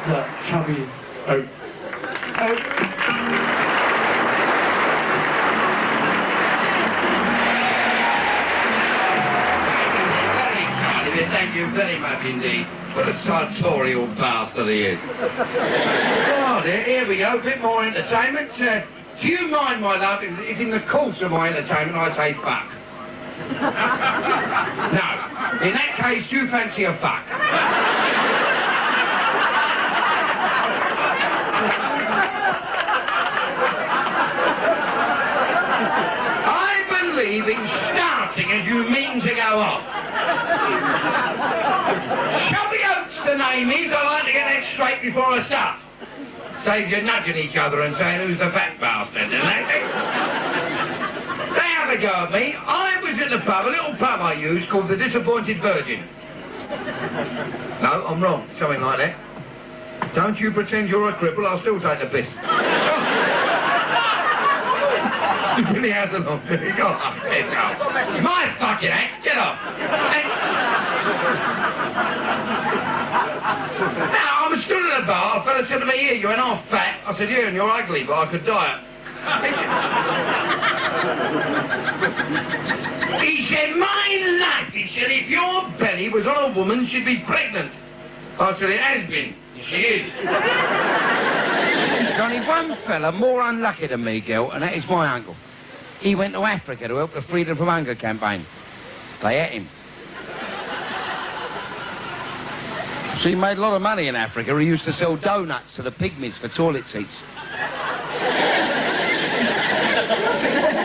Chubby Oates. Thank you very much indeed. What a sartorial bastard he is. Oh dear, here we go, a bit more entertainment. Do you mind, my love, if in the course of my entertainment I say fuck? No. In that case, do you fancy a fuck? I believe in starting as you mean to go on. Chubby Oates, the name is. I like to get that straight before I start. Saves you nudging each other and saying who's the fat bastard, isn't it? They have a go at me. I was at the pub, a little pub I used called the Disappointed Virgin. No, I'm wrong. Something like that. Don't you pretend you're a cripple, I'll still take the piss. He really hasn't on me. Go on, get off. My fucking act, get off. Now, I was stood at a bar, a fella said to me, here, you're half fat. I said, yeah, and you're ugly, but I could diet. He said, my lad, he said, if your belly was on a woman, she'd be pregnant. I said, it has been. She is. There's only one fella more unlucky than me, girl, and that is my uncle. He went to Africa to help the Freedom from Hunger campaign. They ate him. So he made a lot of money in Africa. He used to sell donuts to the pygmies for toilet seats.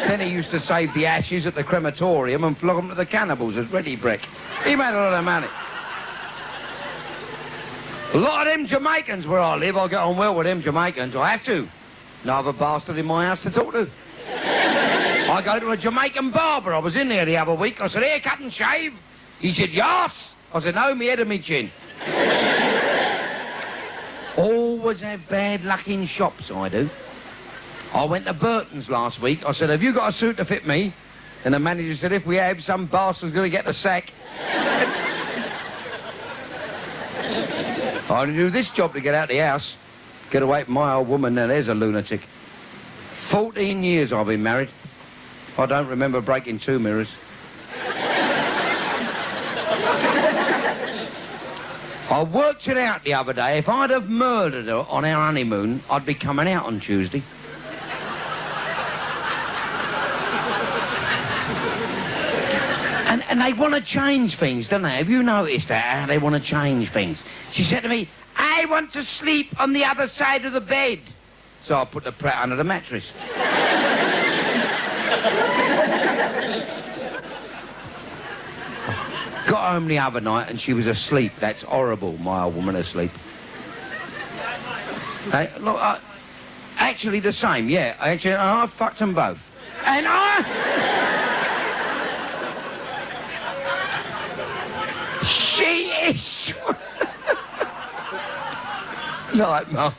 Then he used to save the ashes at the crematorium and flog them to the cannibals as ready brick. He made a lot of money. A lot of them Jamaicans where I live, I get on well with them Jamaicans. I have to. No other bastard in my house to talk to. I go to a Jamaican barber. I was in there the other week. I said, haircut and shave? He said, yes. I said, no, me head and me chin. Always have bad luck in shops, I do. I went to Burton's last week. I said, have you got a suit to fit me? And the manager said, if we have, some bastard's going to get the sack. I only do this job to get out of the house. Get away from my old woman. Now, there's a lunatic. 14 years I've been married. I don't remember breaking 2 mirrors. I worked it out the other day. If I'd have murdered her on our honeymoon, I'd be coming out on Tuesday. And they want to change things, don't they? Have you noticed that, how they want to change things? She said to me, I want to sleep on the other side of the bed. So I put the prat under the mattress. Got home the other night and she was asleep. That's horrible, my old woman asleep. Hey, look, actually the same, yeah. Actually, I fucked them both. And she is... Like, Mum,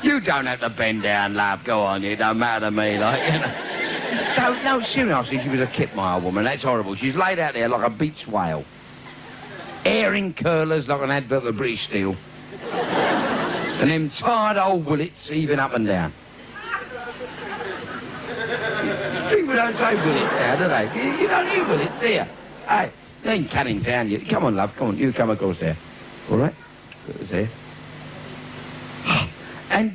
you don't have to bend down, love. Go on, it don't matter to me, like, you know. So, no, seriously, she was a kip, my old woman. That's horrible. She's laid out there like a beached whale. Hair in curlers like an advert for British Steel. And them tired old willets heaving up and down. People don't say willets now, do they? You don't hear willets, do you? Hey, they ain't cutting down. You. Come on, love, come on. You come across there. All right? Put this there. And,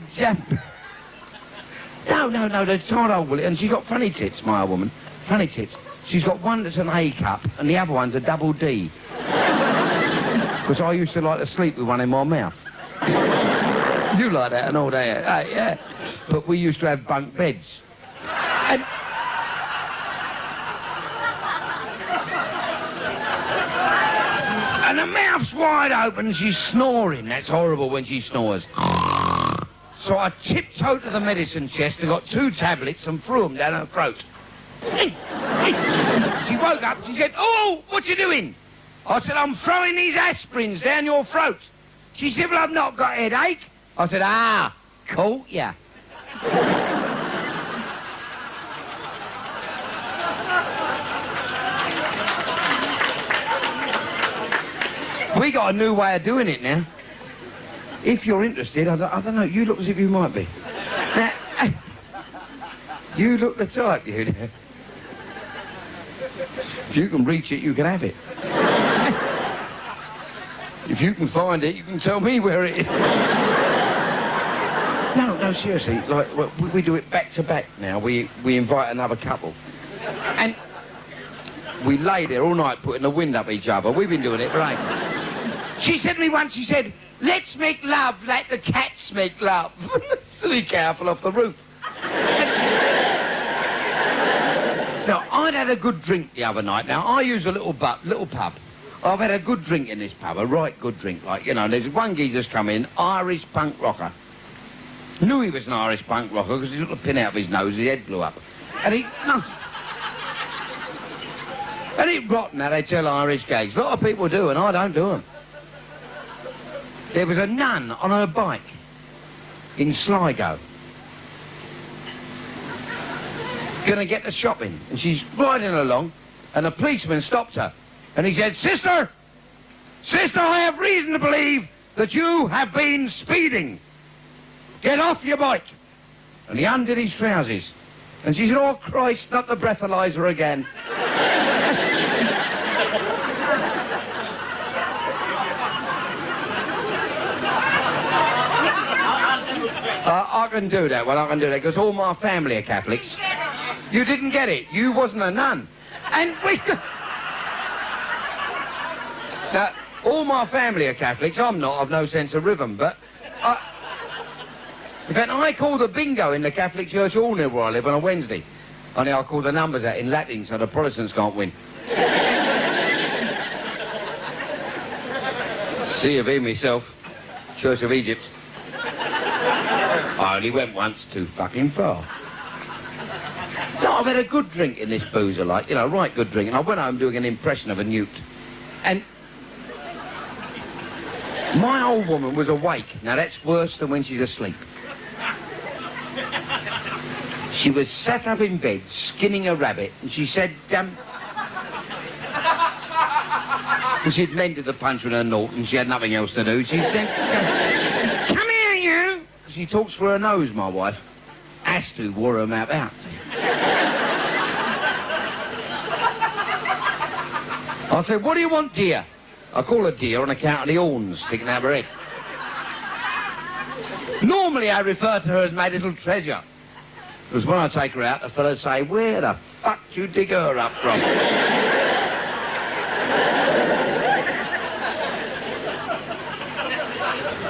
no, they're tired old willet. And she's got funny tits, my old woman. Funny tits. She's got one that's an A cup and the other one's a double D. Because I used to like to sleep with one in my mouth. You like that and all that. Yeah. But we used to have bunk beds. And the mouth's wide open and she's snoring. That's horrible when she snores. So I tiptoed to the medicine chest and got 2 tablets and threw them down her throat. She woke up, she said, oh, what you doing? I said, I'm throwing these aspirins down your throat. She said, well, I've not got a headache. I said, caught ya. We got a new way of doing it now. if you're interested, I don't know, you look as if you might be. Now, you look the type, you. If you can reach it, you can have it. If you can find it, you can tell me where it is. No, seriously, like, we do it back to back now. We invite another couple. And we lay there all night putting the wind up each other. We've been doing it for ages. She said to me once, she said, let's make love like the cats make love. Silly cow fell off the roof. Now, I'd had a good drink the other night. Now, I use a little pub. I've had a good drink in this pub, a right good drink. Like, you know, there's one geezer's come in, Irish punk rocker. Knew he was an Irish punk rocker because he took a pin out of his nose, his head blew up. And he... No. And it's rotten how they tell Irish gags. A lot of people do, and I don't do them. There was a nun on her bike in Sligo. Gonna get to shopping, and she's riding along, and a policeman stopped her, and he said, Sister, I have reason to believe that you have been speeding. Get off your bike. And he undid his trousers, and she said, oh Christ, not the breathalyzer again. I can do that, because all my family are Catholics. You didn't get it. You wasn't a nun. And we... Now, all my family are Catholics. I'm not. I've no sense of rhythm, but... In fact, I call the bingo in the Catholic Church Hall near where I live on a Wednesday. Only I call the numbers out in Latin so the Protestants can't win. See of him myself. Church of Egypt. I only went once, too fucking far. No, I've had a good drink in this boozer, like, you know, right good drink. And I went home doing an impression of a newt. And my old woman was awake. Now, that's worse than when she's asleep. She was sat up in bed, skinning a rabbit, and she said, she'd mended the punch in her naught, and she had nothing else to do. She said, come here, you! She talks through her nose, my wife. Has to, wore her mouth out. I said, what do you want, dear? I call her dear on account of the horns sticking out of her head. Normally I refer to her as my little treasure. Because when I take her out, the fellas say, where the fuck do you dig her up from?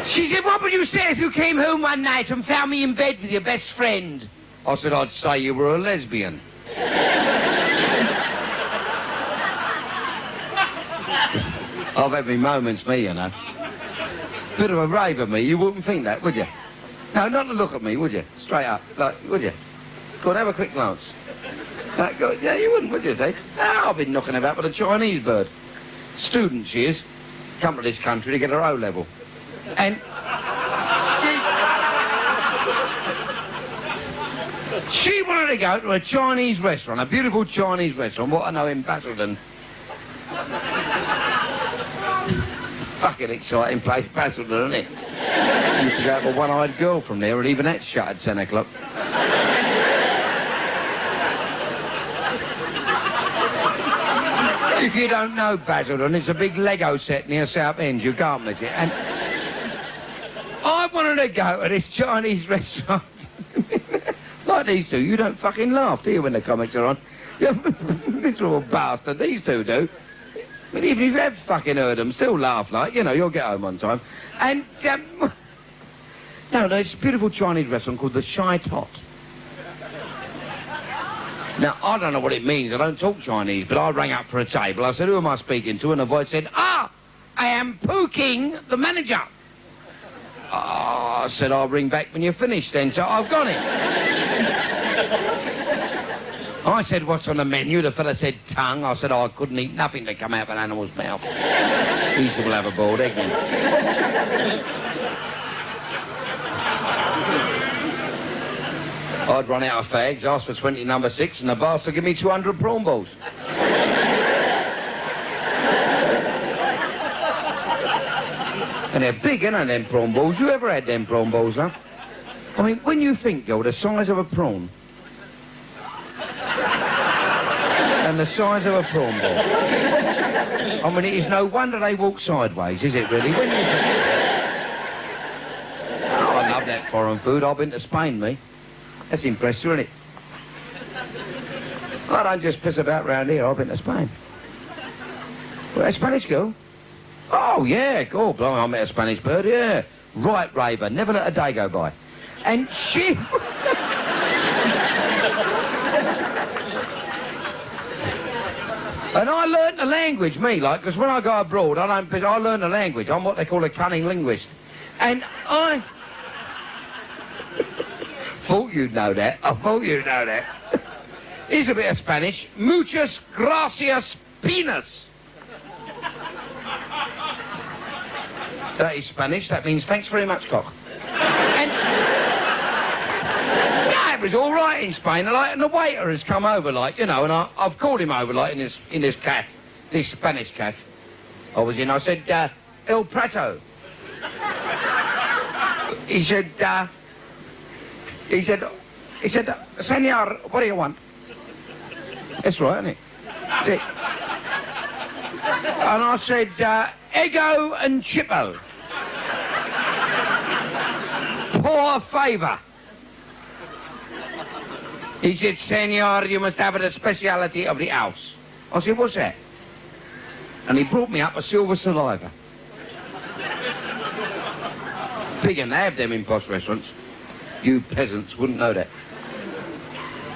She said, what would you say if you came home one night and found me in bed with your best friend? I said, I'd say you were a lesbian. I've had me moments, me, you know. Bit of a raver, me. You wouldn't think that, would you? No, not to look at me, would you? Straight up, like, would you? Go on, have a quick glance. Like, go, yeah, you wouldn't, would you, say? Oh, I've been knocking about with a Chinese bird. Student she is. Come to this country to get her O-level. And she wanted to go to a Chinese restaurant, a beautiful Chinese restaurant, what I know in Basildon. Fucking exciting place, Basildon, isn't it? Used to go to a one-eyed girl from there, and even that shut at 10 o'clock. If you don't know Basildon, it's a big Lego set near Southend. You can't miss it. And I wanted to go to this Chinese restaurant. Like these two. You don't fucking laugh, do you, when the comics are on? You miserable bastard. These two do. But even if you have fucking heard them, still laugh like, you know, you'll get home on time. And, no, it's a beautiful Chinese restaurant called the Shy Tot. Now, I don't know what it means. I don't talk Chinese, but I rang up for a table. I said, who am I speaking to? And the voice said, I am Pooh King, the manager. I said, I'll ring back when you're finished then, so I've got it. I said, what's on the menu? The fella said, tongue. I said, I couldn't eat nothing to come out of an animal's mouth. He said, we'll have a boiled egg then. I'd run out of fags, asked for 20 number 6, and the bastard give me 200 prawn balls. And they're big, ain't they, them prawn balls? You ever had them prawn balls, love? I mean, when you think, girl, the size of a prawn and the size of a prawn ball, I mean, it is no wonder they walk sideways, is it, really? When you think... Oh, I love that foreign food. I've been to Spain, me. That's impressed you, isn't it? I don't just piss about round here. I've been to Spain. Well, that Spanish girl? Oh, yeah, God, blimey, I met a Spanish bird, yeah. Right, raver, never let a day go by. And she... And I learnt the language, me, like, because when I go abroad, I learn the language. I'm what they call a cunning linguist. And I... Thought you'd know that. I thought you'd know that. Here's a bit of Spanish. Muchas gracias, penis. That is Spanish. That means thanks very much, cock. And... Yeah, it was all right in Spain. And the waiter has come over, like, you know, and I've called him over, like, in this cafe, this Spanish cafe. I said, El Prato. He said, Senor, what do you want? That's right, isn't it? And I said, Ego and Chippo. Por favor. He said, Senor, you must have a speciality of the house. I said, what's that? And he brought me up a silver saliva. Big, and they have them in posh restaurants. You peasants wouldn't know that.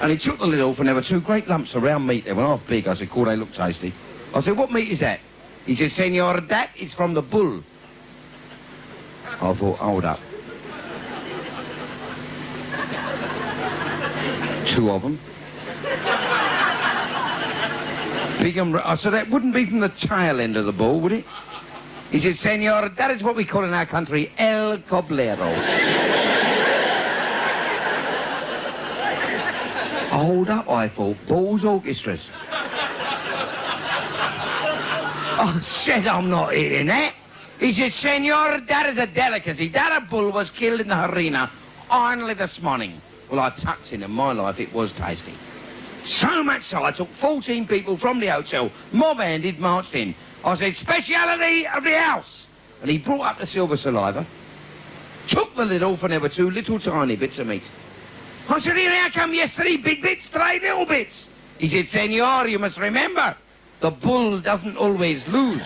And he took the lid off, and there were two great lumps of round meat. They were half big. I said, cool, they look tasty. I said, what meat is that? He said, Senor, that is from the bull. I thought, hold up. Two of them. Big and... I said, that wouldn't be from the tail end of the bull, would it? He said, Senor, that is what we call in our country El Coblero. Hold up, I thought. Balls orchestras. I said, I'm not eating that. He said, Senor, that is a delicacy. That a bull was killed in the arena only this morning. Well, I tucked in my life, it was tasty. So much so, I took 14 people from the hotel, mob-handed, marched in. I said, speciality of the house. And he brought up the silver saliva, took the lid off, and there were two little tiny bits of meat. I said, here, how come yesterday, big bits, today, little bits? He said, Senor, you must remember, the bull doesn't always lose.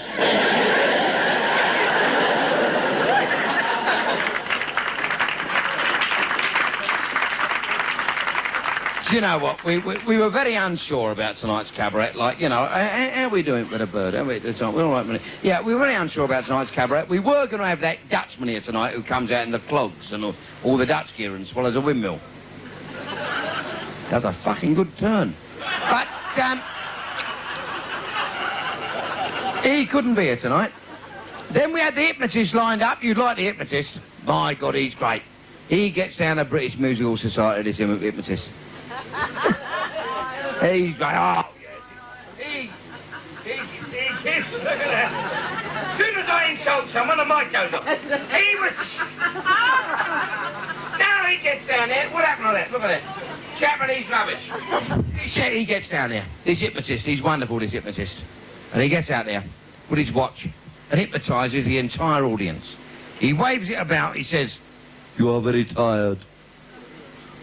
Do you know what? We were very unsure about tonight's cabaret. Like, you know, how are we doing with a bird? We're all right with it. Yeah, we were very unsure about tonight's cabaret. We were going to have that Dutchman here tonight who comes out in the clogs and all the Dutch gear and swallows a windmill. Does a fucking good turn. But, he couldn't be here tonight. Then we had the Hypnotist lined up. You'd like the Hypnotist. My God, he's great. He gets down the British Musical Society, this Hypnotist. He's great. Oh, yes. Look at that. As soon as I insult someone, the mic goes off. He was... Now he gets down there. What happened to that? Look at that. Japanese rubbish. He said he gets down there. This Hypnotist, he's wonderful, this Hypnotist. And he gets out there with his watch and hypnotises the entire audience. He waves it about, he says, you are very tired.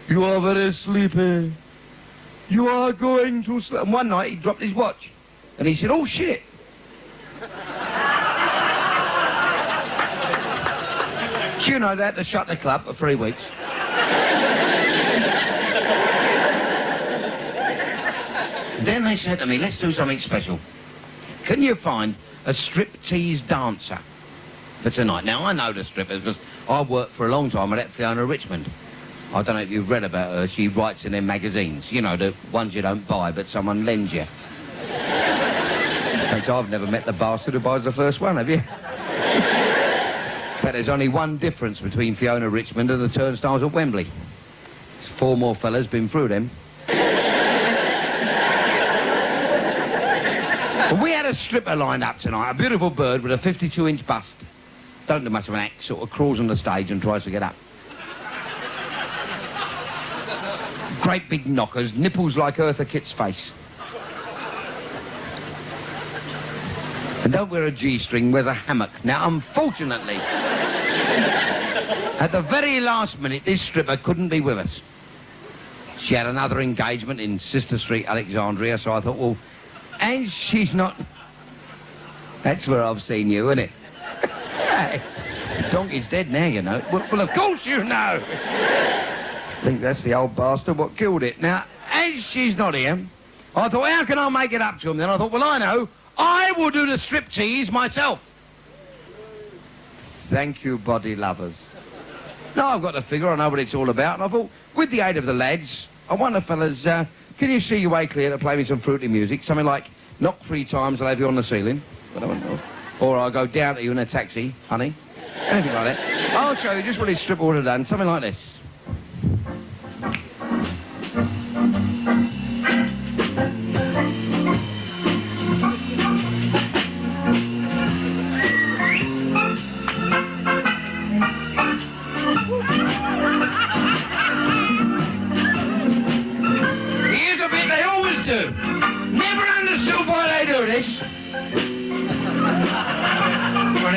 You are very sleepy. You are going to sleep. And one night he dropped his watch. And he said, oh, shit. Do you know that to shut the club for 3 weeks? Then they said to me, let's do something special. Can you find a striptease dancer for tonight? Now, I know the strippers because I worked for a long time with that Fiona Richmond. I don't know if you've read about her. She writes in their magazines. You know, the ones you don't buy, but someone lends you. In fact, I've never met the bastard who buys the first one, have you? In fact, there's only one difference between Fiona Richmond and the turnstiles at Wembley. There's 4 more fellas been through them. And we had a stripper lined up tonight, a beautiful bird with a 52-inch bust. don't do much of an act, sort of crawls on the stage and tries to get up. Great big knockers, nipples like Eartha Kitt's face. And don't wear a G-string, wears a hammock. Now, unfortunately, at the very last minute, this stripper couldn't be with us. She had another engagement in Sister Street, Alexandria, so I thought, well, and she's not... That's where I've seen you, isn't it? Donkey's dead now, you know. Well, of course you know. I think that's the old bastard what killed it. Now, as she's not here, I thought, how can I make it up to him? Then I thought, well, I know. I will do the striptease myself. Thank you, body lovers. Now I've got the figure, I know what it's all about, and I thought, with the aid of the lads, I wonder, fellas, can you see your way clear to play me some fruity music? Something like, knock 3 times, I'll have you on the ceiling. Or I'll go down to you in a taxi, honey. Anything like that. I'll show you just what his strip would have done, something like this.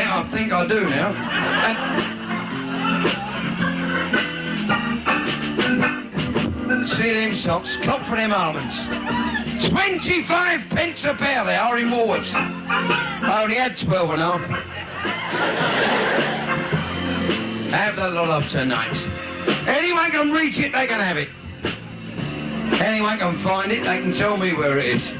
I think I do now. And see them socks, cop for them almonds. 25 pence a pair they are in Woolworths. I only had 12 and a half. Have the lot of tonight. Anyone can reach it, they can have it. Anyone can find it, they can tell me where it is.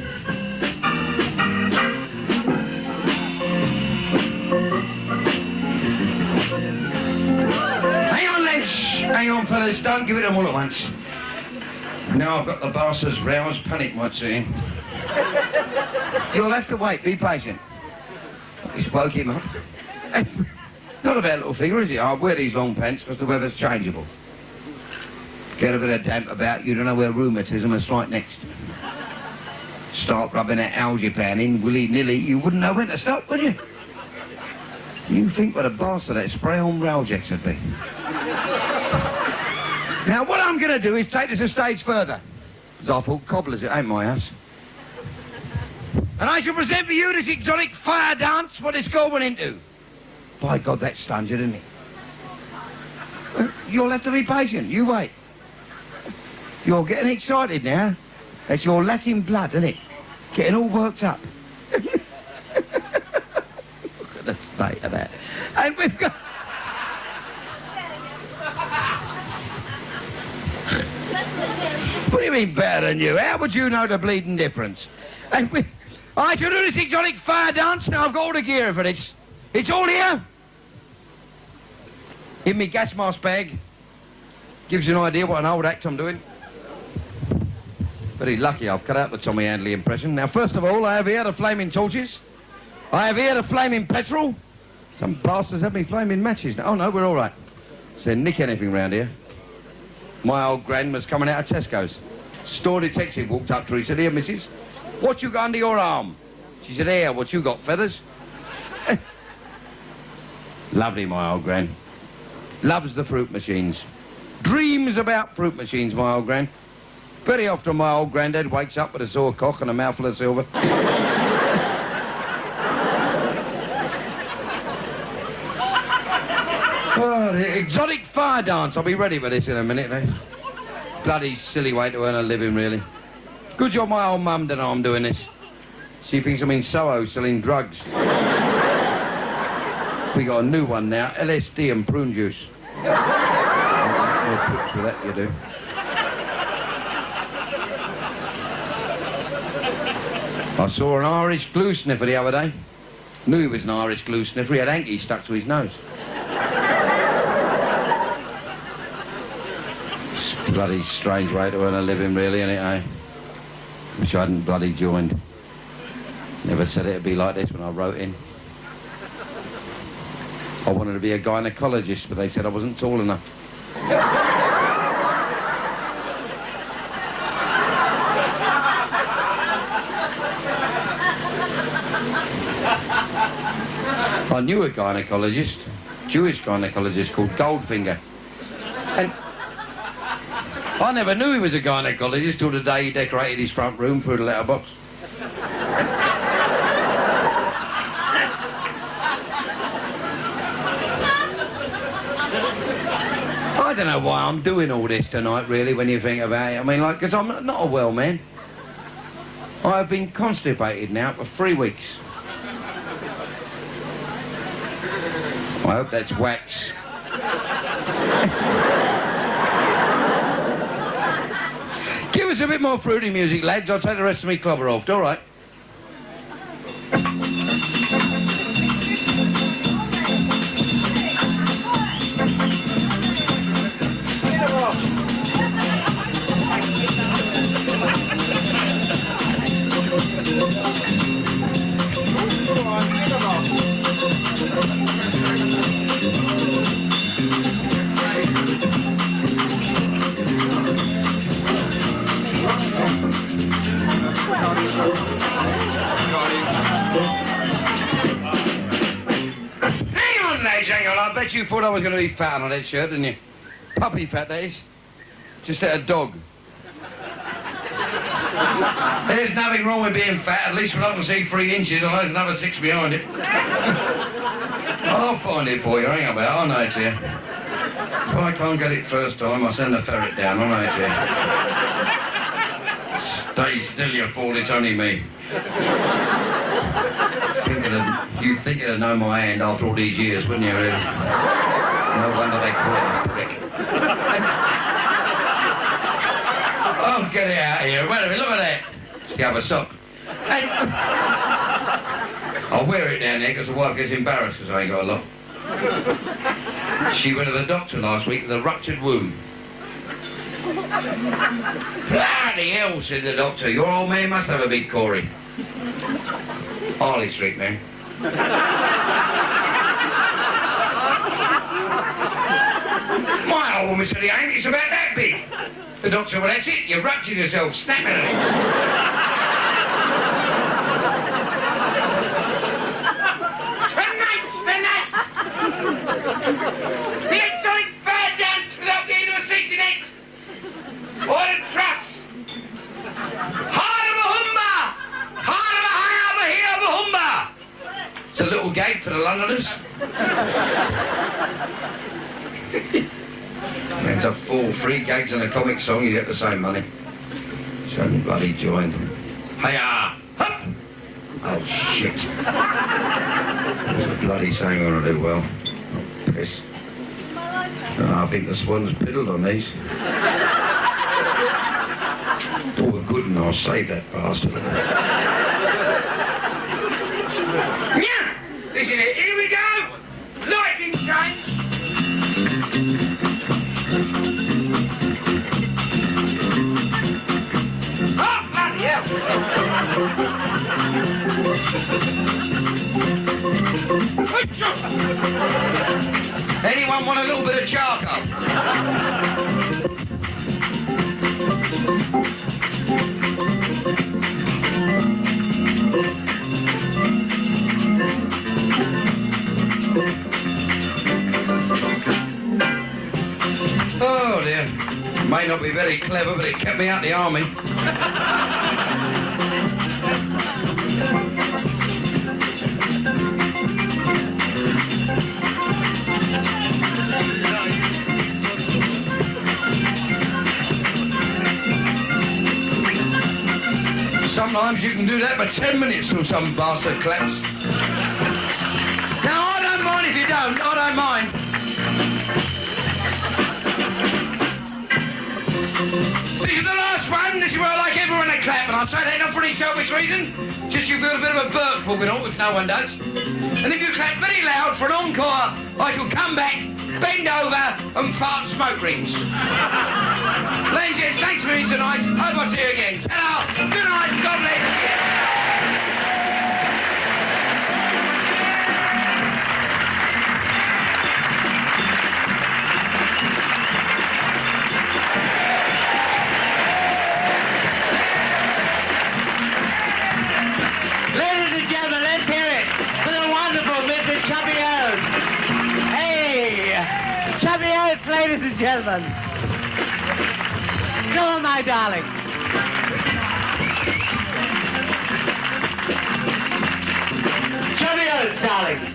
Hang on, fellas, don't give it them all at once. Now I've got the bastard's roused, panic might see him. You'll have to wait, be patient. He's woke him up. Not a bad little figure, is it? I'll wear these long pants because the weather's changeable. Get a bit of damp about, you don't know where rheumatism is right next. Start rubbing that algapan in willy-nilly, you wouldn't know when to stop, would you? You think what a bastard that spray-on Ralgex would be. Now, what I'm going to do is take this a stage further. Because I thought cobblers, it ain't my house. And I shall present for you this exotic fire dance what it's going into. By God, that's stungent, isn't it? You'll have to be patient. You wait. You're getting excited now. That's your Latin blood, isn't it? Getting all worked up. Look at the state of that. And we've got... What do you mean better than you? How would you know the bleeding difference? And I shall do this exotic fire dance. Now I've got all the gear for this. It's all here. In me gas mask bag. Gives you an idea what an old act I'm doing. Very lucky I've cut out the Tommy Handley impression. Now, first of all, I have here the flaming torches. I have here the flaming petrol. Some bastards have me flaming matches. Oh, no, we're all right. So nick anything round here. My old gran was coming out of Tesco's. Store detective walked up to her. He said, "Here, missus, what you got under your arm?" She said, "Here, what you got, feathers?" Lovely, my old gran. Loves the fruit machines. Dreams about fruit machines, my old gran. Very often my old granddad wakes up with a sore cock and a mouthful of silver. Oh, the exotic fire dance. I'll be ready for this in a minute, eh? Bloody silly way to earn a living, really. Good job my old mum didn't know I'm doing this. She thinks I'm in Soho selling drugs. We got a new one now, LSD and prune juice. More tricks with that, you do. I saw an Irish glue sniffer the other day. Knew he was an Irish glue sniffer. He had hankies stuck to his nose. It's a bloody strange way to earn a living, really, isn't it, eh? Wish I hadn't bloody joined. Never said it'd be like this when I wrote in. I wanted to be a gynecologist, but they said I wasn't tall enough. I knew a gynaecologist, Jewish gynaecologist called Goldfinger. And I never knew he was a gynaecologist till the day he decorated his front room through the letterbox. I don't know why I'm doing all this tonight, really, when you think about it. I mean, like, because I'm not a well man. I've been constipated now for 3 weeks. I hope that's wax. Give us a bit more fruity music, lads. I'll take the rest of me clobber off, all right? Hang on, I bet you thought I was going to be fat on that shirt, didn't you? Puppy fat, that is. Just like a dog. There's nothing wrong with being fat. At least when I can see 3 inches, and there's another 6 behind it. I'll find it for you, hang about, I'll know it to you. If I can't get it first time, I'll send the ferret down, I'll know it to you. Stay still, you fool, it's only me. You'd think you'd have known my hand after all these years, wouldn't you, really? No wonder they call it a prick. Oh, get it out of here. Wait a minute, look at that. It's the other sock. I'll wear it down there because the wife gets embarrassed because I ain't got a lot. She went to the doctor last week with a ruptured womb. Bloody hell, said the doctor. Your old man must have a big Corey. Harley Street, man. My old woman said he ain't, it's about that big. The doctor said, well, that's it, you've ruptured yourself, snap it. Tonight! The electronic Firedance without the aid of a safety net. Or a truss. Heart of a humba! Heart of a high over here of a humba! It's a little gate for the Londoners. It's a full 3 gigs and a comic song, you get the same money. So I'm bloody joined. Hiya! Hup! Oh, shit. There's a bloody saying I want to do well. Oh, piss. Oh, I think the swan's piddled on these. All the good and I'll save that bastard. Yeah! This is it. Here we go! Lighting change! Oh, bloody hell! Anyone want a little bit of charcoal? Oh dear. May not be very clever, but it kept me out the army. Sometimes you can do that for 10 minutes till some bastard claps. Now, I don't mind if you don't, I don't mind. This is the last one, this is where I like everyone to clap, and I say that not for any selfish reason, just you feel a bit of a burp walking on, which no one does. And if you clap very loud for an encore, I shall come back, bend over, and fart smoke rings. Ladies and gents, thanks for being tonight. Hope I'll see you again. Ta-ra! Good night, God bless. Ladies and gentlemen, let's hear it for the wonderful Mr. Chubby Chubby Oates, ladies and gentlemen. Come on, my darling. Chubby Oates, darlings.